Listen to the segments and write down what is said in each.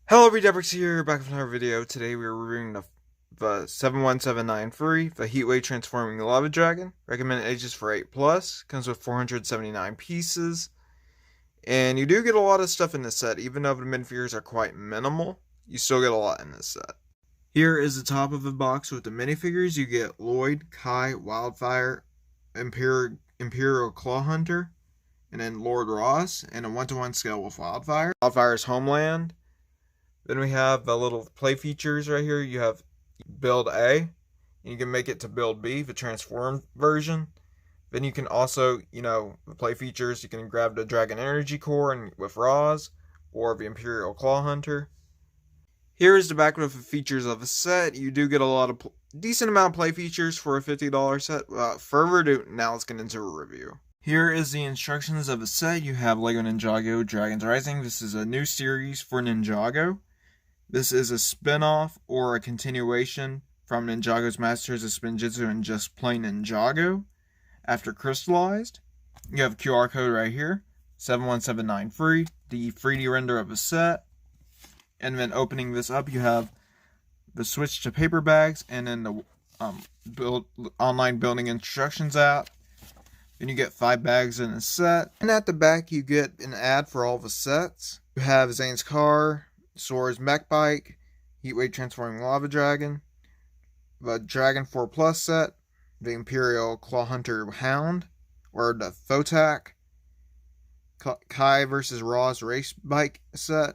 Hello, Redebrix here, back with another video. Today we are reviewing the 71793, the Heatwave Transforming Lava Dragon. Recommended ages for 8 plus. Comes with 479 pieces. And you do get a lot of stuff in this set, even though the minifigures are quite minimal. You still get a lot in this set. Here is the top of the box with the minifigures. You get Lloyd, Kai, Wildfire, Imperial Claw Hunter, and then Lord Ross, and a 1-to-1 scale with Wildfire. Wildfire's Homeland. Then we have the little play features right here. You have build A, and you can make it to build B, the transformed version. Then you can also, the play features, you can grab the Dragon Energy Core and with Roz, or the Imperial Claw Hunter. Here is the back with the features of the set. You do get a lot of decent amount of play features for a $50 set. Without further ado, now let's get into a review. Here is the instructions of the set. You have Lego Ninjago Dragons Rising. This is a new series for Ninjago. This is a spin-off or a continuation from Ninjago's Masters of Spinjitzu and just plain Ninjago. After crystallized, you have a QR code right here, 71793, the 3D render of the set. And then opening this up, you have the switch to paper bags and then the online building instructions app. Then you get 5 bags in a set. And at the back, you get an ad for all the sets. You have Zane's car, Sora's mech bike, Heatwave Transforming Lava Dragon, the Dragon 4 Plus set, the Imperial Claw Hunter Hound, or the Photak, Kai vs. Raw's race bike set,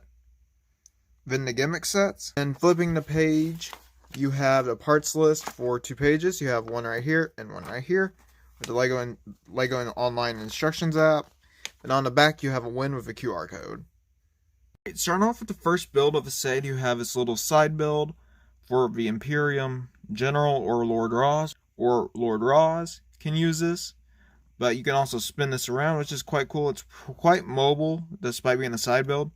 then the gimmick sets. And flipping the page, you have the parts list for 2 pages. You have one right here and one right here with the Lego and online instructions app. And on the back, you have a win with a QR code. Starting off with the first build of the set, you have this little side build for the Imperium General or Lord Ross can use this, but you can also spin this around, which is quite cool. It's quite mobile despite being a side build.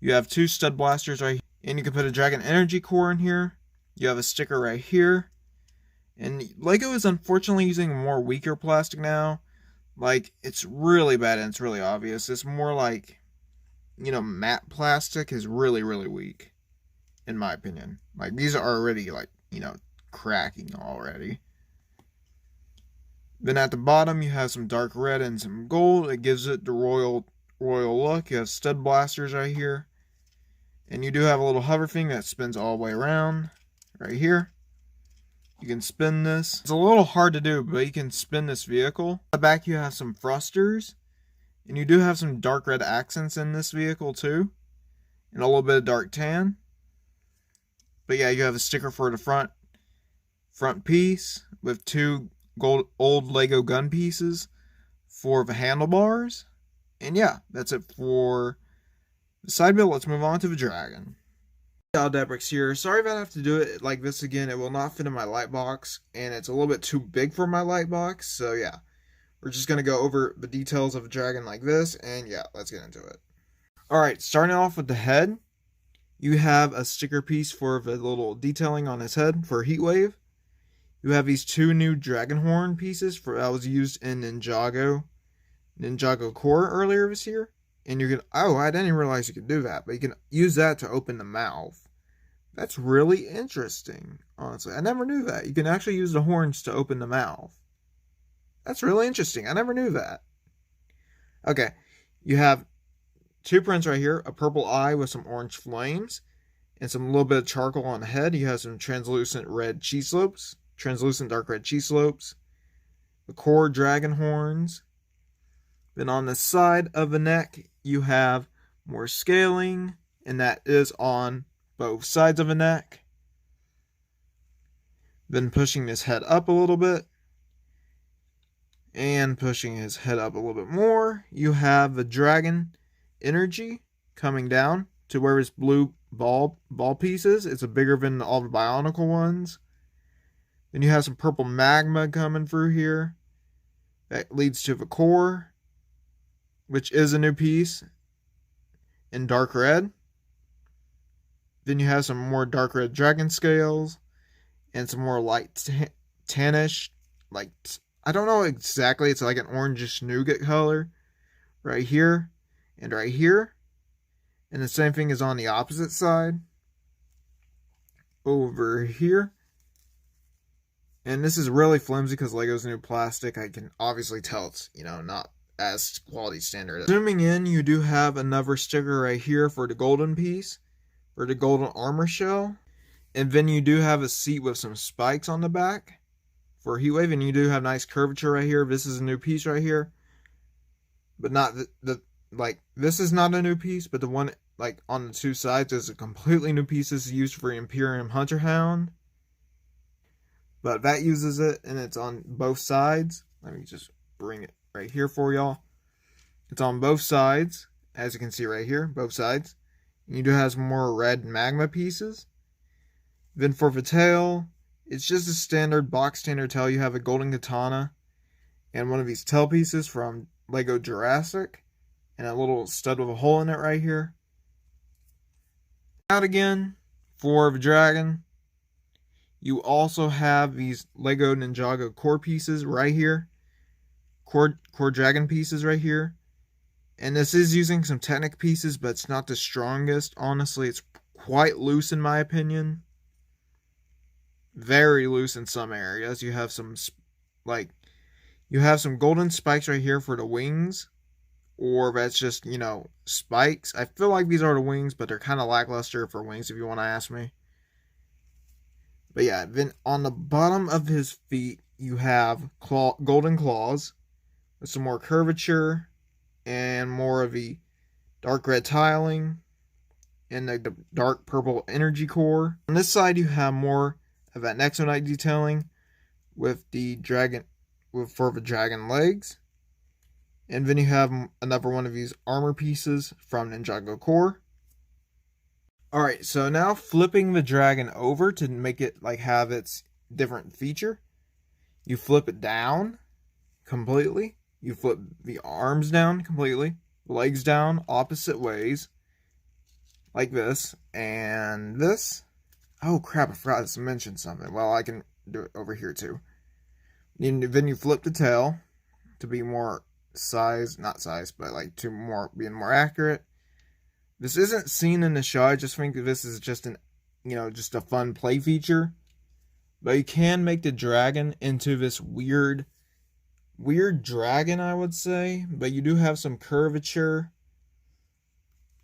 You have 2 stud blasters right here, and you can put a Dragon Energy Core in here. You have a sticker right here, and Lego is unfortunately using more weaker plastic now. Like, it's really bad and it's really obvious. It's more like, matte plastic is really, really weak, in my opinion. Like, these are already, cracking already. Then at the bottom, you have some dark red and some gold. It gives it the royal look. You have stud blasters right here. And you do have a little hover thing that spins all the way around, right here. You can spin this. It's a little hard to do, but you can spin this vehicle. At the back, you have some thrusters. And you do have some dark red accents in this vehicle too. And a little bit of dark tan. But yeah, you have a sticker for the front piece with 2 old Lego gun pieces for the handlebars. And yeah, that's it for the side build. Let's move on to the dragon. Debrix here. Sorry if I have to do it like this again. It will not fit in my light box. And it's a little bit too big for my light box. So yeah. We're just going to go over the details of a dragon like this, and yeah, let's get into it. Alright, starting off with the head, you have a sticker piece for the little detailing on his head for Heatwave. You have these 2 new dragon horn pieces that was used in Ninjago Core earlier this year. And you can, I didn't realize you could do that, but you can use that to open the mouth. That's really interesting, honestly. I never knew that. You can actually use the horns to open the mouth. That's really interesting. I never knew that. Okay, you have 2 prints right here. A purple eye with some orange flames. And some little bit of charcoal on the head. You have some translucent red cheese slopes. Translucent dark red cheese slopes. The core dragon horns. Then on the side of the neck, you have more scaling. And that is on both sides of the neck. Then pushing this head up a little bit. And pushing his head up a little bit more, you have the dragon energy coming down to where his blue ball piece is. It's bigger than all the Bionicle ones. Then you have some purple magma coming through here. That leads to the core, which is a new piece in dark red. Then you have some more dark red dragon scales and some more light tannish, like, I don't know exactly. It's like an orangish nougat color right here and right here. And the same thing is on the opposite side. Over here. And this is really flimsy because Lego's new plastic. I can obviously tell it's, not as quality standard. Zooming in, you do have another sticker right here for the golden piece, for the golden armor shell. And then you do have a seat with some spikes on the back for Heatwave, and you do have nice curvature right here. This is a new piece right here. But not this is not a new piece, but the one on the two sides is a completely new piece. This is used for Imperium Hunter Hound. But that uses it, and it's on both sides. Let me just bring it right here for y'all. It's on both sides, as you can see right here, both sides. You do have some more red magma pieces. Then for the tail, it's just a standard box standard tail. You have a golden katana and one of these tail pieces from Lego Jurassic, and a little stud with a hole in it right here. Out again for the dragon. You also have these Lego Ninjago core pieces right here. Core dragon pieces right here. And this is using some Technic pieces, but it's not the strongest. Honestly, it's quite loose in my opinion. Very loose in some areas. You have some golden spikes right here for the wings. Or that's just, spikes. I feel like these are the wings, but they're kind of lackluster for wings if you want to ask me. But yeah, then on the bottom of his feet, you have golden claws with some more curvature and more of the dark red tiling and the dark purple energy core. On this side, you have more of that Nexonite detailing with the dragon, for the dragon legs. And then you have another one of these armor pieces from Ninjago core. Alright, so now flipping the dragon over to make it have its different feature. You flip it down completely. You flip the arms down completely. Legs down opposite ways. Like this. And this. Oh crap, I forgot to mention something. Well, I can do it over here too. And then you flip the tail to be more being more accurate. This isn't seen in the show. I just think this is just just a fun play feature. But you can make the dragon into this weird dragon, I would say. But you do have some curvature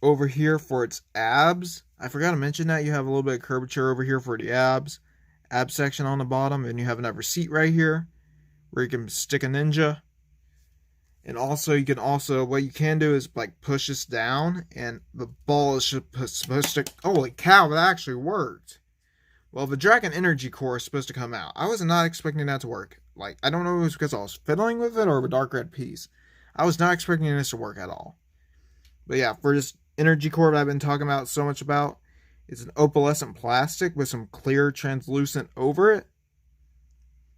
over here for its abs. I forgot to mention that. You have a little bit of curvature over here for the ab section on the bottom. And you have another seat right here where you can stick a ninja. And also, what you can do is push this down, and the ball is supposed to. Holy cow! That actually worked. Well, the dragon energy core is supposed to come out. I was not expecting that to work. I don't know if it was because I was fiddling with it or the dark red piece. I was not expecting this to work at all. But yeah, for this energy core that I've been talking about so much about, it's an opalescent plastic with some clear translucent over it.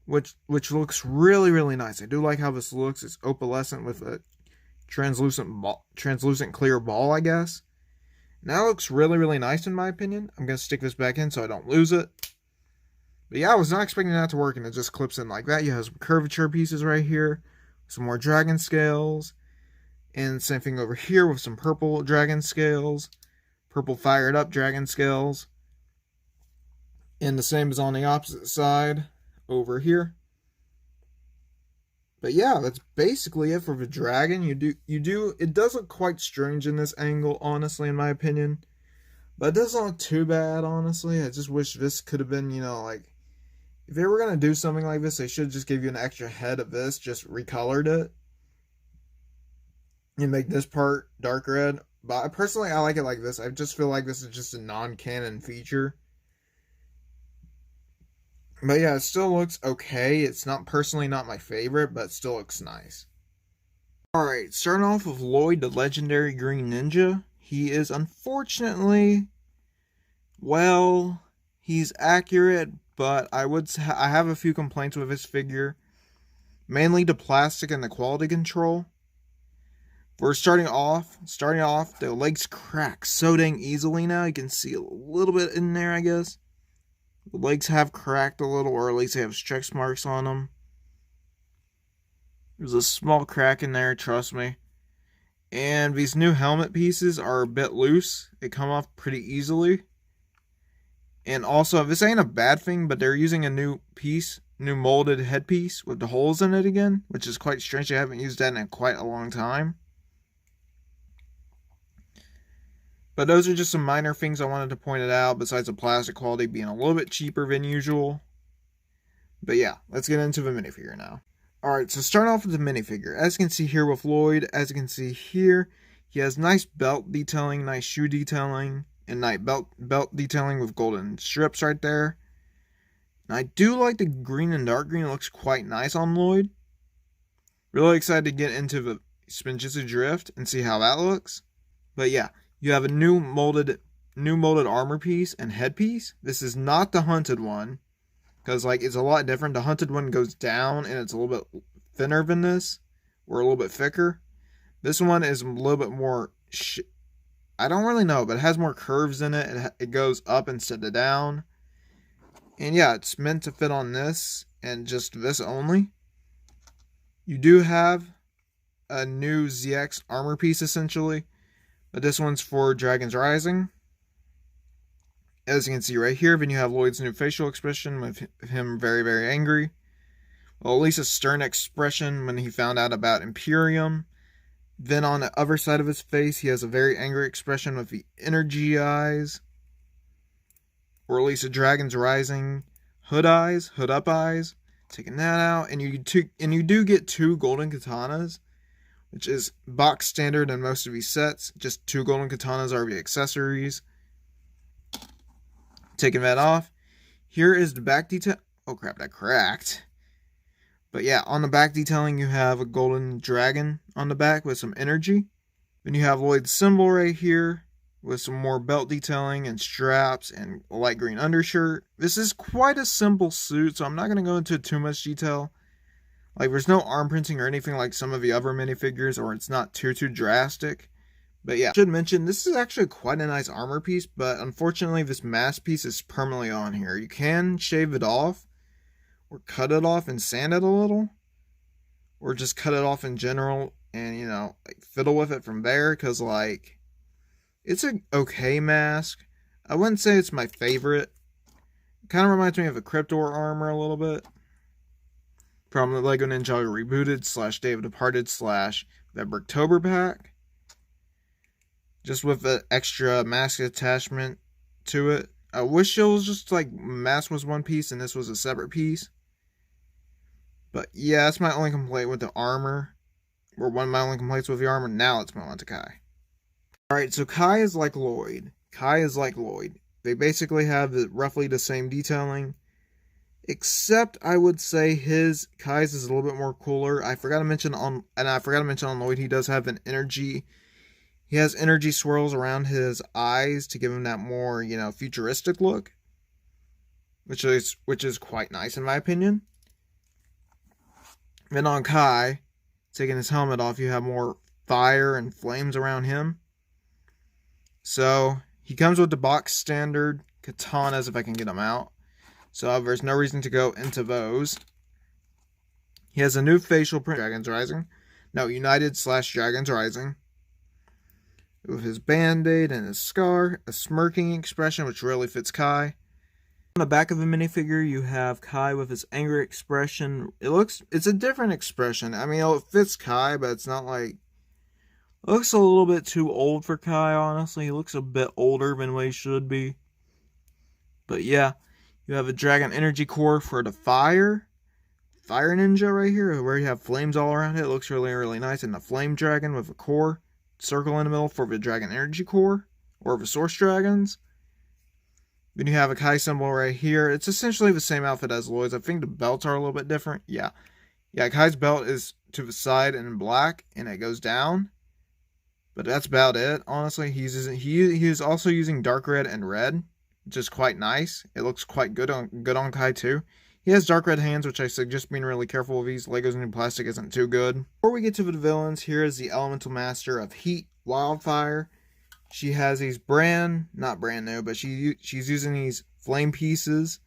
Which looks really, really nice. I do like how this looks. It's opalescent with a translucent clear ball, I guess. Now it looks really, really nice in my opinion. I'm going to stick this back in so I don't lose it. But yeah, I was not expecting that to work, and it just clips in like that. You have some curvature pieces right here. Some more dragon scales. And same thing over here with some purple dragon scales. Purple fired up dragon scales. And the same as on the opposite side over here. But yeah, that's basically it for the dragon. It does look quite strange in this angle, honestly, in my opinion. But it doesn't look too bad, honestly. I just wish this could have been, if they were going to do something like this, they should just give you an extra head of this, just recolored it. And make this part dark red. But personally, I like it like this. I just feel like this is just a non-canon feature. But yeah, it still looks okay. It's personally not my favorite, but it still looks nice. Alright, starting off with Lloyd, the legendary green ninja. He is unfortunately, he's accurate, but I have a few complaints with his figure. Mainly the plastic and the quality control. For starting off, the legs crack so dang easily now. You can see a little bit in there, I guess. The legs have cracked a little, or at least they have stretch marks on them. There's a small crack in there, trust me. And these new helmet pieces are a bit loose. They come off pretty easily. And also, this ain't a bad thing, but they're using a new molded headpiece with the holes in it again, which is quite strange. I haven't used that in quite a long time. But those are just some minor things I wanted to point it out, besides the plastic quality being a little bit cheaper than usual. But yeah, let's get into the minifigure now. Alright, so start off with the minifigure. As you can see here with Lloyd, as you can see here, he has nice belt detailing, nice shoe detailing, and nice belt detailing with golden strips right there. And I do like the green and dark green. It looks quite nice on Lloyd. Really excited to get into the Spinjitzu Drift and see how that looks. But yeah, you have a new molded armor piece and headpiece. This is not the hunted one, because like it's a lot different. The hunted one goes down and it's a little bit thinner than this, or a little bit thicker. This one is a little bit more, I don't really know, but it has more curves in it. It goes up instead of down. And yeah, it's meant to fit on this and just this only. You do have a new ZX armor piece essentially, but this one's for Dragon's Rising. As you can see right here, then you have Lloyd's new facial expression with him very, very angry. Well, at least a stern expression when he found out about Imperium. Then on the other side of his face, he has a very angry expression with the energy eyes. Or at least a Dragon's Rising hood up eyes. Taking that out, and you do get 2 golden katanas, which is box standard in most of these sets. Just 2 golden katanas are the accessories. Taking that off. Here is the back detail. Oh crap, that cracked. But yeah, on the back detailing, you have a golden dragon on the back with some energy. Then you have Lloyd's symbol right here with some more belt detailing and straps and a light green undershirt. This is quite a simple suit, so I'm not going to go into too much detail. Like, there's no arm printing or anything like some of the other minifigures, or it's not too drastic. But yeah, I should mention, this is actually quite a nice armor piece, but unfortunately this mask piece is permanently on here. You can shave it off, or cut it off and sand it a little, or just cut it off in general and, you know, like fiddle with it from there, because, like, it's an okay mask. I wouldn't say it's my favorite. It kind of reminds me of a Cryptor armor a little bit. From the Lego Ninjago Rebooted / Day of Departed / that Bricktober pack. Just with the extra mask attachment to it. I wish it was just like mask was one piece and this was a separate piece. But yeah, that's my only complaint with the armor. Or one of my only complaints with the armor. Now let's move on to Kai. Alright, so Kai is like Lloyd. They basically have roughly the same detailing. Except I would say Kai's is a little bit more cooler. I forgot to mention on Lloyd, he does have an energy. He has energy swirls around his eyes to give him that more, you know, futuristic look. Which is quite nice in my opinion. Then on Kai, taking his helmet off, you have more fire and flames around him. So, he comes with the box standard katanas, if I can get them out. So, there's no reason to go into those. He has a new facial print, Dragon's Rising. No, United / Dragon's Rising. With his band-aid and his scar, a smirking expression, which really fits Kai. On the back of the minifigure, you have Kai with his angry expression. It's a different expression. I mean, it fits Kai, but it's not like... It looks a little bit too old for Kai, honestly. He looks a bit older than what he should be. But yeah, you have a Dragon Energy Core for the Fire Ninja right here, where you have flames all around it. It looks really, really nice. And the Flame Dragon with a core circle in the middle for the Dragon Energy Core, or the Source Dragons. Then you have a Kai symbol right here. It's essentially the same outfit as Lloyd's. I think the belts are a little bit different. Yeah, Kai's belt is to the side and in black, and it goes down. But that's about it, honestly. He is also using dark red and red, which is quite nice. It looks quite good on Kai too. He has dark red hands, which I suggest being really careful with these. Lego's new plastic isn't too good. Before we get to the villains, here is the Elemental Master of Heat, Wildfire. She has these not brand new, but she's using these flame pieces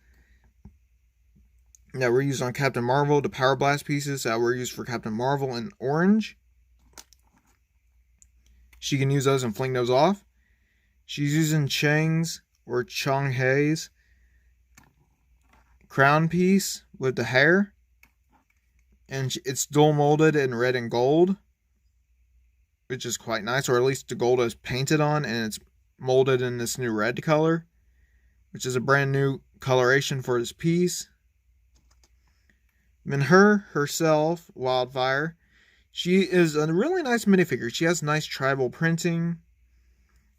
that were used on Captain Marvel, the Power Blast pieces that were used for Captain Marvel in orange. she can use those and fling those off. She's using Chang's or Chonghei's crown piece with the hair, and it's dual molded in red and gold, which is quite nice, or at least the gold is painted on and it's molded in this new red color, which is a brand new coloration for this piece. And herself, Wildfire, she is a really nice minifigure. She has nice tribal printing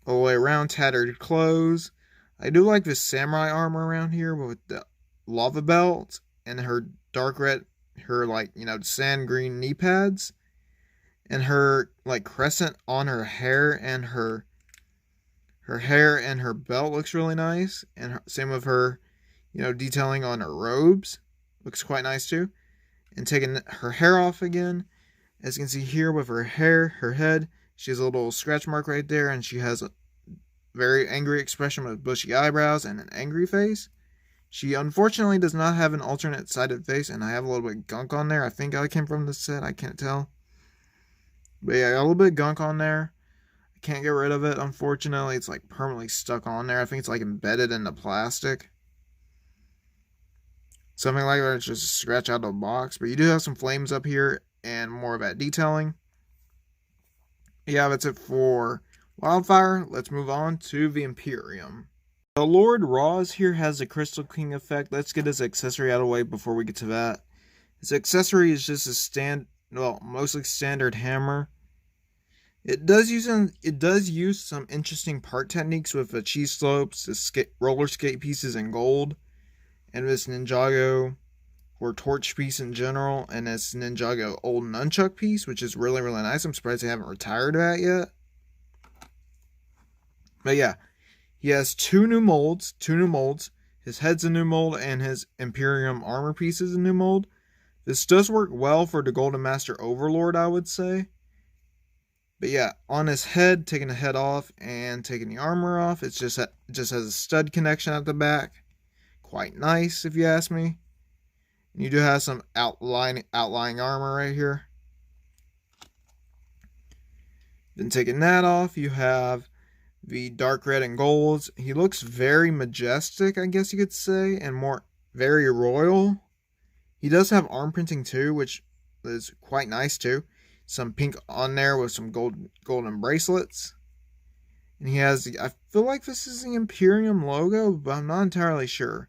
all the way around, tattered clothes. I do like this samurai armor around here with the lava belt and her dark red, her sand green knee pads, and her crescent on her hair, and her hair and her belt looks really nice, and same with her, detailing on her robes looks quite nice too. And taking her hair off again, as you can see here with her head, she has a little scratch mark right there, and she has a very angry expression with bushy eyebrows and an angry face. She unfortunately does not have an alternate sided face, and I have a little bit of gunk on there. I think I came from this set, I can't tell. But yeah, I got a little bit of gunk on there. I can't get rid of it, unfortunately. It's permanently stuck on there. I think it's embedded in the plastic. Something like that, it's just a scratch out of the box. But you do have some flames up here and more of that detailing. Yeah, that's it for Wildfire. Let's move on to the Imperium. The Lord Roz here has the Crystal King effect. Let's get his accessory out of the way before we get to that. His accessory is just a mostly standard hammer. It does use some interesting part techniques with the cheese slopes, the roller skate pieces in gold, and this Ninjago or torch piece in general, and this Ninjago old nunchuck piece, which is really, really nice. I'm surprised they haven't retired that yet. But yeah, he has two new molds. His head's a new mold, and his Imperium armor piece is a new mold. This does work well for the Golden Master Overlord, I would say. But yeah, on his head, taking the head off and taking the armor off, it just has a stud connection at the back. Quite nice, if you ask me. And you do have some outlying armor right here. Then taking that off, you have the dark red and golds. He looks very majestic, I guess you could say, and very royal. He does have arm printing too, which is quite nice too. Some pink on there with some golden bracelets. And he has I feel like this is the Imperium logo, but I'm not entirely sure.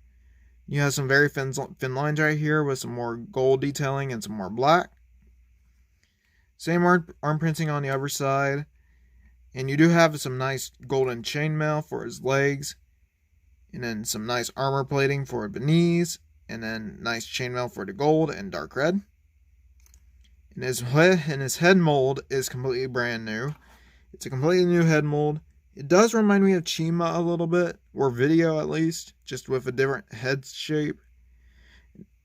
You have some very thin lines right here with some more gold detailing and some more black. Same arm printing on the other side. And you do have some nice golden chainmail for his legs. And then some nice armor plating for the knees. And then nice chainmail for the gold and dark red. And his head mold is completely brand new. It's a completely new head mold. It does remind me of Chima a little bit, or Video at least, just with a different head shape.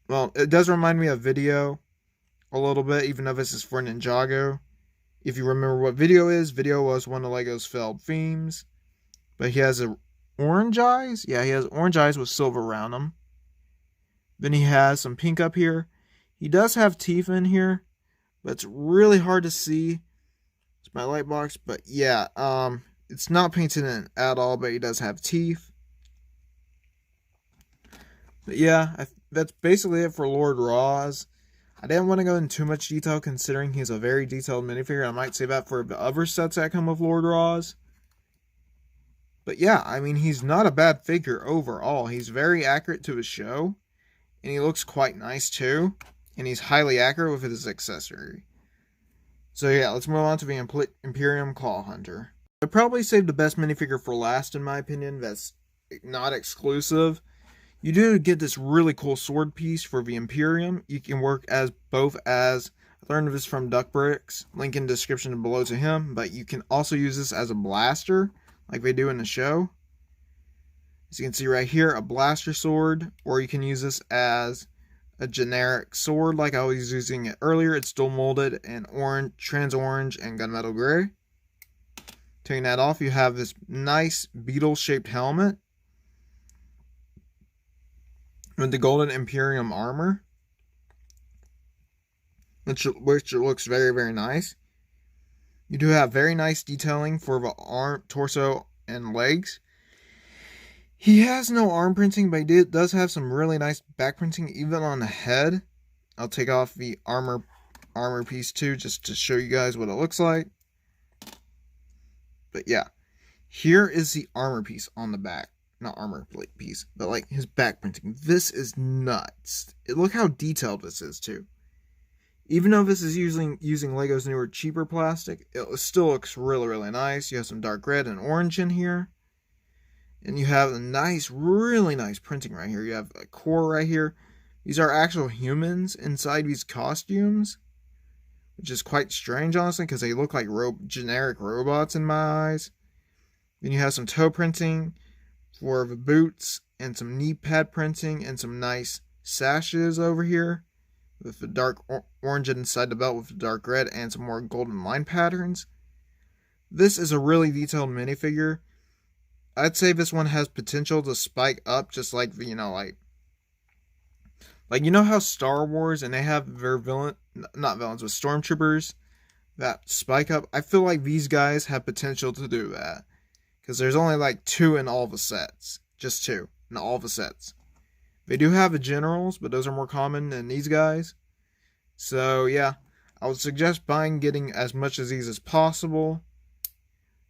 Well, it does remind me of Video a little bit, even though this is for Ninjago. If you remember what Video is, Video was one of LEGO's failed themes. But he has orange eyes. Yeah, he has orange eyes with silver around them. Then he has some pink up here. He does have teeth in here, but it's really hard to see. It's my light box, but yeah, it's not painted in at all, but he does have teeth. But yeah, that's basically it for Lord Roz. I didn't want to go into too much detail considering he's a very detailed minifigure. I might save that for the other sets that come with Lord Roz. But yeah, I mean, he's not a bad figure overall. He's very accurate to his show. And he looks quite nice too. And he's highly accurate with his accessory. So yeah, let's move on to the Imperium Claw Hunter. I probably saved the best minifigure for last in my opinion. That's not exclusive. You do get this really cool sword piece for the Imperium. You can work both as, I learned this from Duck Bricks, link in the description below to him, but you can also use this as a blaster, like they do in the show. As you can see right here, a blaster sword, or you can use this as a generic sword like I was using it earlier. It's dual molded in orange, trans orange, and gunmetal gray. Taking that off, you have this nice beetle-shaped helmet with the golden Imperium armor, which looks very, very nice. You do have very nice detailing for the arm, torso, and legs. He has no arm printing, but he does have some really nice back printing even on the head. I'll take off the armor piece too, just to show you guys what it looks like. But yeah, here is the armor piece on the back. Not armor plate piece, but like his back printing. This is nuts. Look how detailed this is too. Even though this is using Lego's newer, cheaper plastic, it still looks really, really nice. You have some dark red and orange in here. And you have a nice, really nice printing right here. You have a core right here. These are actual humans inside these costumes, which is quite strange, honestly, because they look like generic robots in my eyes. Then you have some toe printing for the boots, and some knee pad printing, and some nice sashes over here with the dark orange inside the belt with the dark red, and some more golden line patterns. This is a really detailed minifigure. I'd say this one has potential to spike up, just like the, like you know how Star Wars and they have their not villains, but stormtroopers that spike up. I feel like these guys have potential to do that because there's only like 2 in all the sets, just 2 in all the sets. They do have the generals, but those are more common than these guys. So yeah, I would suggest getting as much of these as possible.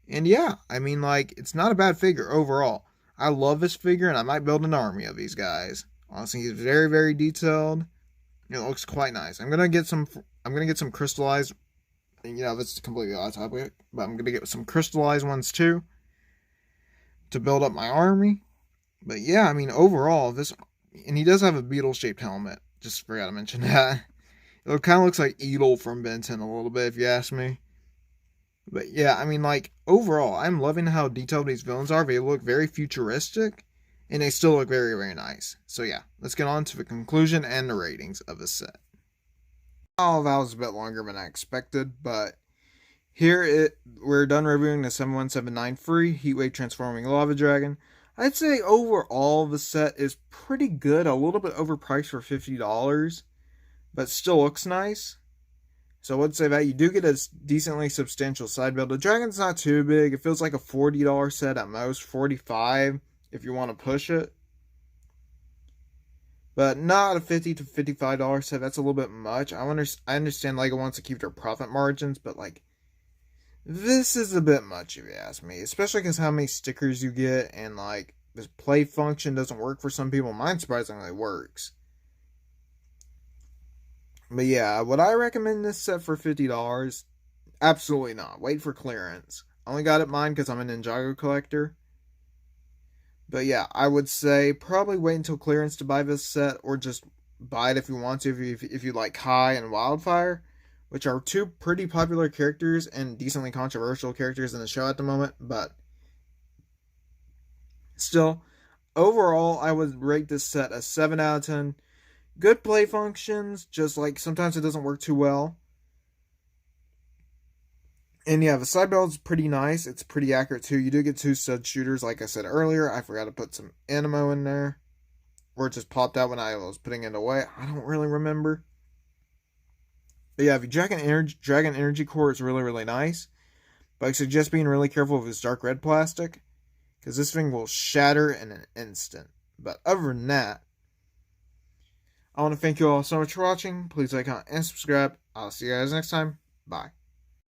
And yeah, I mean, like, it's not a bad figure overall. I love this figure, and I might build an army of these guys. Honestly, he's very, very detailed. It looks quite nice. I'm gonna get some crystallized. This is completely off topic, but I'm gonna get some crystallized ones too to build up my army. But yeah, I mean, overall, and he does have a beetle-shaped helmet. Just forgot to mention that. It kind of looks like Edel from Ben 10 a little bit, if you ask me. But yeah, I mean, like, overall, I'm loving how detailed these villains are. They look very futuristic, and they still look very, very nice. So yeah, let's get on to the conclusion and the ratings of this set. Oh, that was a bit longer than I expected, but we're done reviewing the 7179 free Heatwave Transforming Lava Dragon. I'd say overall the set is pretty good, a little bit overpriced for $50, but still looks nice. So I would say that you do get a decently substantial side build. The dragon's not too big. It feels like a $40 set at most, $45 if you want to push it. But not a $50 to $55 set. That's a little bit much. I understand Lego wants to keep their profit margins, but like, this is a bit much if you ask me. Especially because how many stickers you get, and like, this play function doesn't work for some people. Mine surprisingly works. But yeah, would I recommend this set for $50? Absolutely not. Wait for clearance. I only got it mine because I'm a Ninjago collector. But yeah, I would say probably wait until clearance to buy this set, or just buy it if you want to, if you like Kai and Wildfire, which are 2 pretty popular characters and decently controversial characters in the show at the moment. But still, overall, I would rate this set a 7 out of 10. Good play functions, just like sometimes it doesn't work too well. And yeah, the side build is pretty nice. It's pretty accurate too. You do get 2 stud shooters, like I said earlier. I forgot to put some ammo in there. Or it just popped out when I was putting it away. I don't really remember. But yeah, the Dragon Energy Core is really, really nice. But I suggest being really careful with this dark red plastic, because this thing will shatter in an instant. But other than that, I want to thank you all so much for watching. Please like, comment, and subscribe. I'll see you guys next time. Bye.